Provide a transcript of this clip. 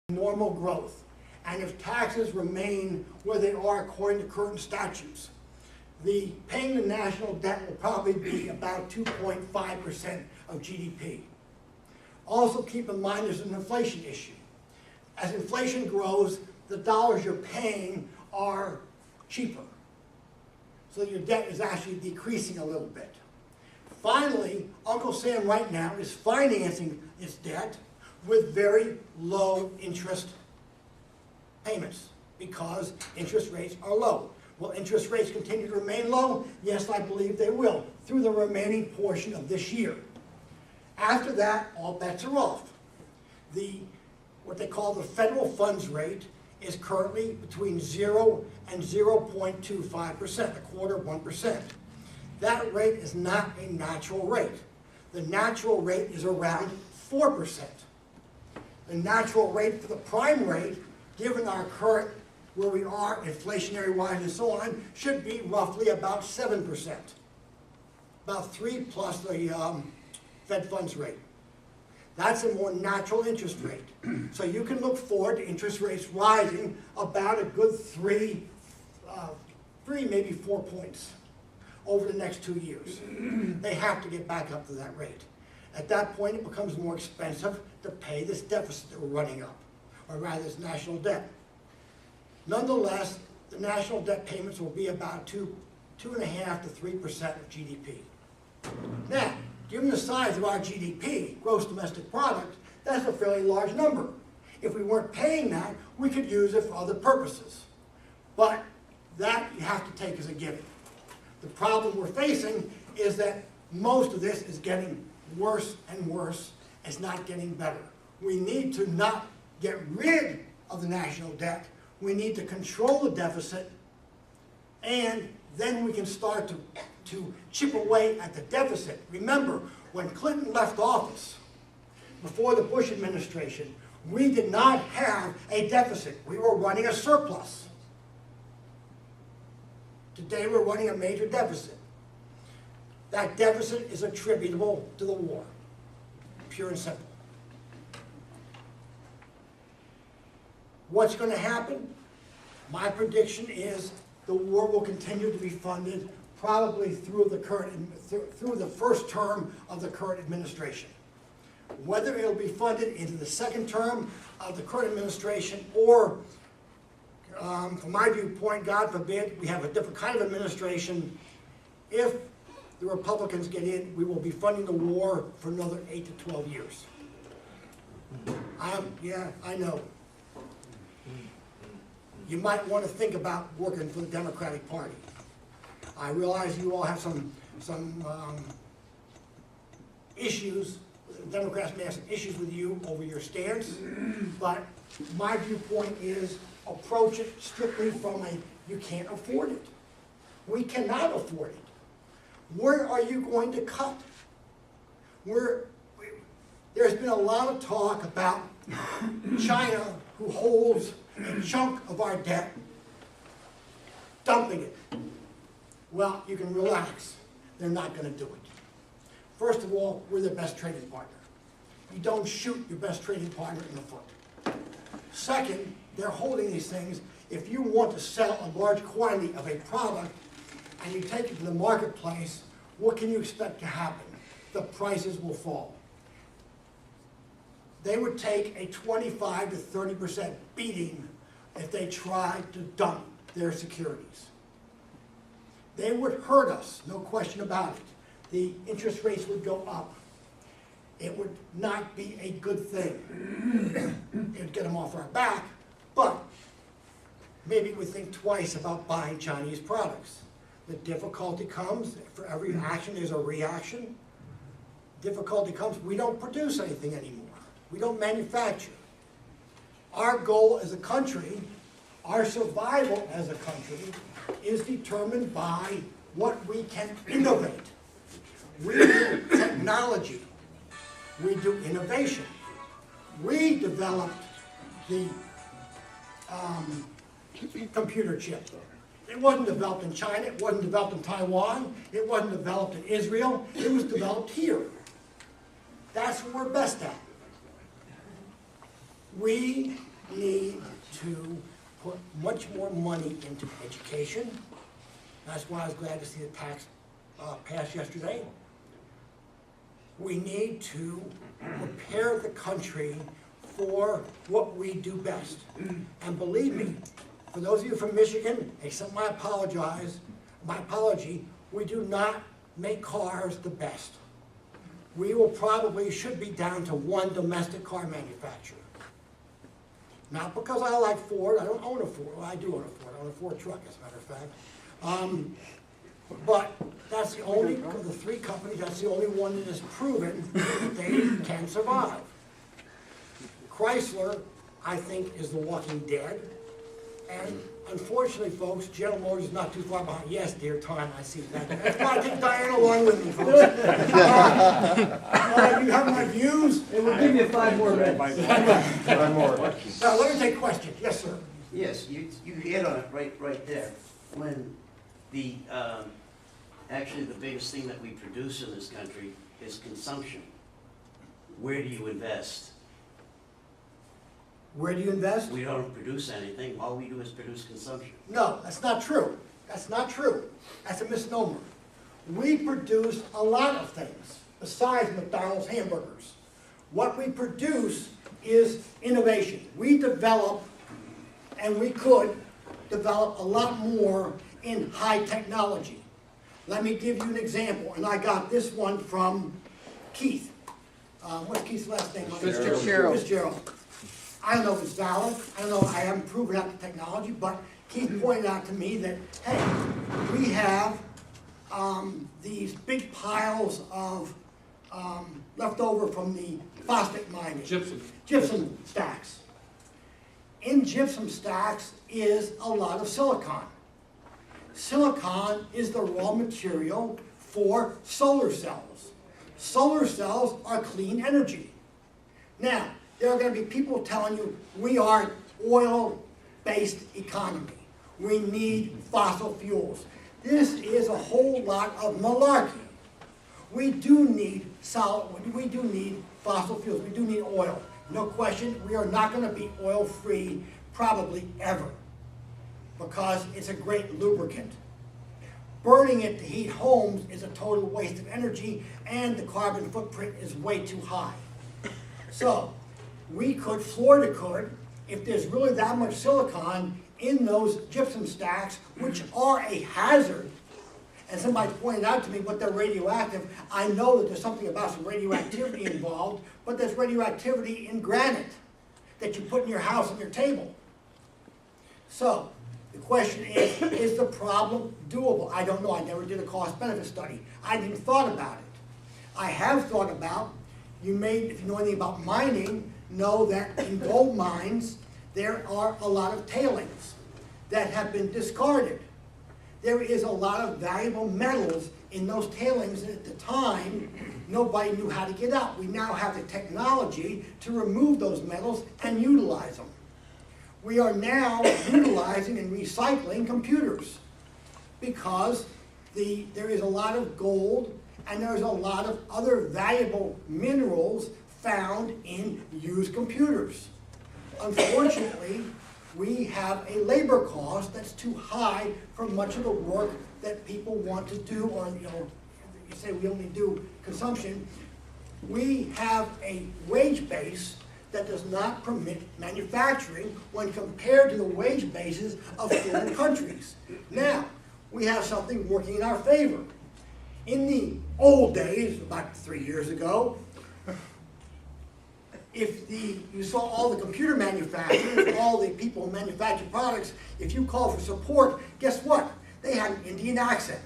normal growth. And if taxes remain where they are according to current statutes, the paying the national debt will probably be about 2.5% of GDP. Also keep in mind there's an inflation issue. As inflation grows, the dollars you're paying are cheaper. So your debt is actually decreasing a little bit. Finally, Uncle Sam right now is financing its debt with very low interest payments because interest rates are low. Will interest rates continue to remain low? Yes, I believe they will, through the remaining portion of this year. After that, all bets are off. What they call the federal funds rate is currently between 0 and 0.25%, a quarter of 1%. That rate is not a natural rate. The natural rate is around 4%. The natural rate for the prime rate, given our current, where we are inflationary-wise and so on, should be roughly about 7%. About 3 plus the Fed funds rate. That's a more natural interest rate. So you can look forward to interest rates rising about a good 3, maybe 4 points over the next 2 years. They have to get back up to that rate. At that point, it becomes more expensive to pay this deficit that we're running up, or rather this national debt. Nonetheless, the national debt payments will be about 2.5 to 3% of GDP. Now, given the size of our GDP, gross domestic product, that's a fairly large number. If we weren't paying that, we could use it for other purposes. But that you have to take as a given. The problem we're facing is that most of this is getting worse and worse. It's not getting better. We need to not get rid of the national debt. We need to control the deficit, and then we can start to chip away at the deficit. Remember, when Clinton left office, before the Bush administration, we did not have a deficit. We were running a surplus. Today we're running a major deficit. That deficit is attributable to the war, pure and simple. What's going to happen? My prediction is the war will continue to be funded probably through the first term of the current administration. Whether it'll be funded into the second term of the current administration or, from my viewpoint, God forbid, we have a different kind of administration. If the Republicans get in, we will be funding the war for another 8 to 12 years. Yeah, I know. You might want to think about working for the Democratic Party. I realize you all have some issues. The Democrats may have some issues with you over your stance, but my viewpoint is approach it strictly from a you can't afford it. We cannot afford it. Where are you going to cut? There's been a lot of talk about China, who holds a chunk of our debt, dumping it. Well, you can relax. They're not going to do it. First of all, we're their best trading partner. You don't shoot your best trading partner in the foot. Second, they're holding these things. If you want to sell a large quantity of a product and you take it to the marketplace, what can you expect to happen? The prices will fall. They would take a 25 to 30% beating if they tried to dump their securities. They would hurt us, no question about it. The interest rates would go up. It would not be a good thing. It would get them off our back, but maybe we think twice about buying Chinese products. The difficulty comes, for every action there's a reaction. Difficulty comes, we don't produce anything anymore. We don't manufacture. Our goal as a country, our survival as a country, is determined by what we can innovate. We do technology. We do innovation. We developed the computer chip. It wasn't developed in China. It wasn't developed in Taiwan. It wasn't developed in Israel. It was developed here. That's what we're best at. We need to put much more money into education. That's why I was glad to see the tax pass yesterday. We need to prepare the country for what we do best. And believe me, for those of you from Michigan, accept my apology, we do not make cars the best. We should be down to one domestic car manufacturer. Not because I like Ford, I don't own a Ford, well, I do own a Ford, I own a Ford truck as a matter of fact. But that's the only, of the three companies, that's the only one that has proven that they can survive. Chrysler, I think, is the walking dead. And unfortunately, folks, General Motors is not too far behind. Yes, dear time, I see that. That's why I take Diane along with me, folks. You have my views? And we'll give you 5 more minutes. 5 more. Now, let me take questions. Yes, sir. Yes, you hit on it right there. When the, actually the biggest thing that we produce in this country is consumption. Where do you invest? Where do you invest? We don't produce anything, all we do is produce consumption. No, that's not true. That's not true. That's a misnomer. We produce a lot of things besides McDonald's hamburgers. What we produce is innovation. We develop, and we could develop a lot more in high technology. Let me give you an example, and I got this one from Keith. What's Keith's last name? Fitzgerald. I don't know if it's valid, I don't know, I haven't proven out the technology, but Keith pointed out to me that, hey, we have these big piles of left over from the phosphate mining. Gypsum stacks. In gypsum stacks is a lot of silicon. Silicon is the raw material for solar cells. Solar cells are clean energy. Now, there are going to be people telling you we are an oil-based economy. We need fossil fuels. This is a whole lot of malarkey. We do need fossil fuels. We do need oil. No question, we are not going to be oil-free probably ever because it's a great lubricant. Burning it to heat homes is a total waste of energy and the carbon footprint is way too high. So, Florida could, if there's really that much silicon in those gypsum stacks, which are a hazard, and somebody pointed out to me what they're radioactive. I know that there's something about some radioactivity involved, but there's radioactivity in granite that you put in your house on your table. So, the question is the problem doable? I don't know, I never did a cost-benefit study. I haven't even thought about it. I have thought about, if you know anything about mining, know that in gold mines, there are a lot of tailings that have been discarded. There is a lot of valuable metals in those tailings that at the time, nobody knew how to get out. We now have the technology to remove those metals and utilize them. We are now utilizing and recycling computers because there is a lot of gold and there's a lot of other valuable minerals found in used computers. Unfortunately, we have a labor cost that's too high for much of the work that people want to do, or you say we only do consumption. We have a wage base that does not permit manufacturing when compared to the wage bases of foreign countries. Now, we have something working in our favor. In the old days, about 3 years ago, if you saw all the computer manufacturers, all the people who manufacture products, if you called for support, guess what? They had an Indian accent.